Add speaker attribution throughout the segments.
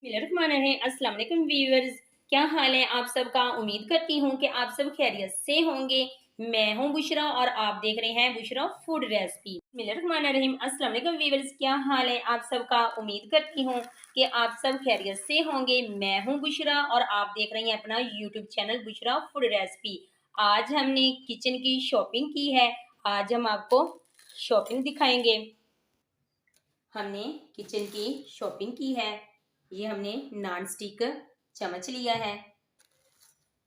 Speaker 1: अस्सलाम वालेकुम व्यूअर्स। क्या हाल है आप सबका? उम्मीद करती हूँ कि आप सब खैरियत से होंगे। मैं हूँ बुशरा और आप देख रहे हैं बुशरा फूड रेसिपी। अस्सलाम वालेकुम व्यूअर्स, क्या हाल है आप सबका? उम्मीद करती हूँ कि आप सब खैरियत से होंगे। मैं हूँ बुशरा और आप देख रही हैं अपना YouTube channel Bushra food recipe. आज हमने किचन की शॉपिंग की है। आज हम आपको शॉपिंग दिखाएंगे। हमने किचन की शॉपिंग की है। ये हमने नॉन स्टिक चम्मच लिया है।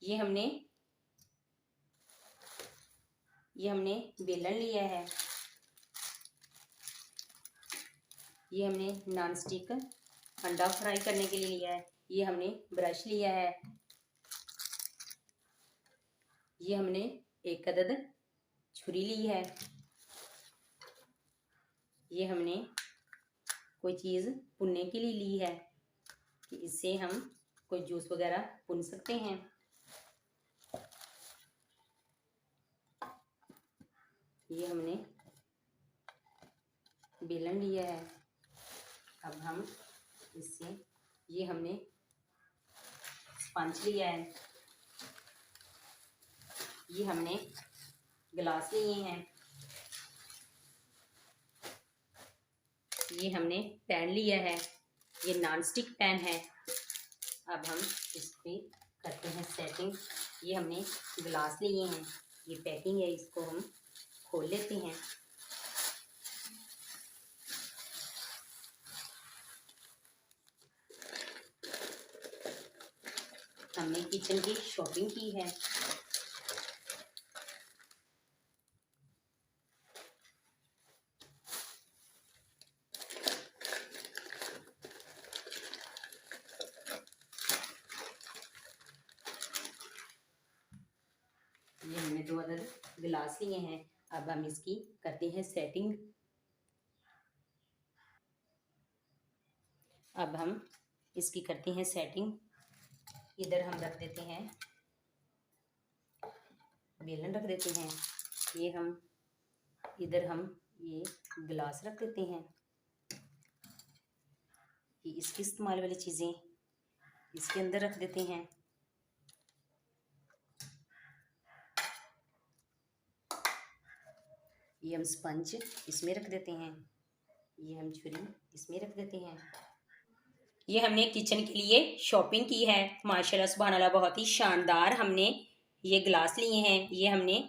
Speaker 1: ये हमने बेलन लिया है। ये हमने नॉन स्टिक अंडा फ्राई करने के लिए लिया है। ये हमने ब्रश लिया है। ये हमने एक अदद छुरी ली है। ये हमने कोई चीज़ भुनने के लिए ली है कि इससे हम कोई जूस वगैरह भुन सकते हैं। ये हमने बेलन लिया है। अब हम इससे ये हमने स्पंज लिया है। ये हमने गिलास लिए हैं। ये हमने पैन लिया है। ये नॉन स्टिक पैन है। अब हम इस पे करते हैं सेटिंग। ये हमने गिलास लिए हैं। ये पैकिंग है, इसको हम खोल लेते हैं। हमने किचन की शॉपिंग की है। ये हमने 2 अदद गिलास लिए हैं। अब हम इसकी करते हैं सेटिंग। अब हम इसकी करते हैं सेटिंग। इधर हम रख देते हैं, बेलन रख देते हैं। ये हम इधर हम ये गिलास रख देते हैं। ये इसकी इस्तेमाल वाली चीज़ें इसके अंदर रख देते हैं। ये हम स्पंज इसमें रख देते हैं। ये हम छुरी इसमें रख देते हैं। ये हमने किचन के लिए शॉपिंग की है। माशाल्लाह सुभान अल्लाह, बहुत ही शानदार हमने ये गिलास लिए हैं। ये हमने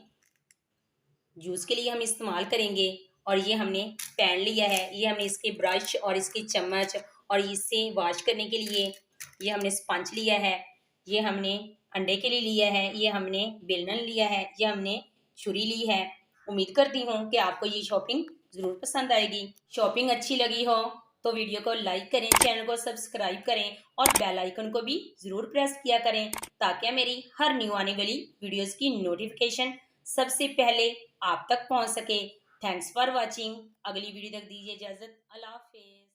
Speaker 1: जूस के लिए हम इस्तेमाल करेंगे। और ये हमने पैन लिया है। ये हमने इसके ब्रश और इसके चम्मच और इससे वॉश करने के लिए ये हमने स्पंज लिया है। ये हमने अंडे के लिए लिया है। ये हमने बेलन लिया है। ये हमने छुरी ली है। उम्मीद करती हूँ कि आपको ये शॉपिंग ज़रूर पसंद आएगी। शॉपिंग अच्छी लगी हो तो वीडियो को लाइक करें, चैनल को सब्सक्राइब करें और बेल आइकन को भी ज़रूर प्रेस किया करें ताकि मेरी हर न्यू आने वाली वीडियोस की नोटिफिकेशन सबसे पहले आप तक पहुंच सके। Thanks for watching. अगली वीडियो तक दीजिए इजाज़त। अल्लाह हाफिज़।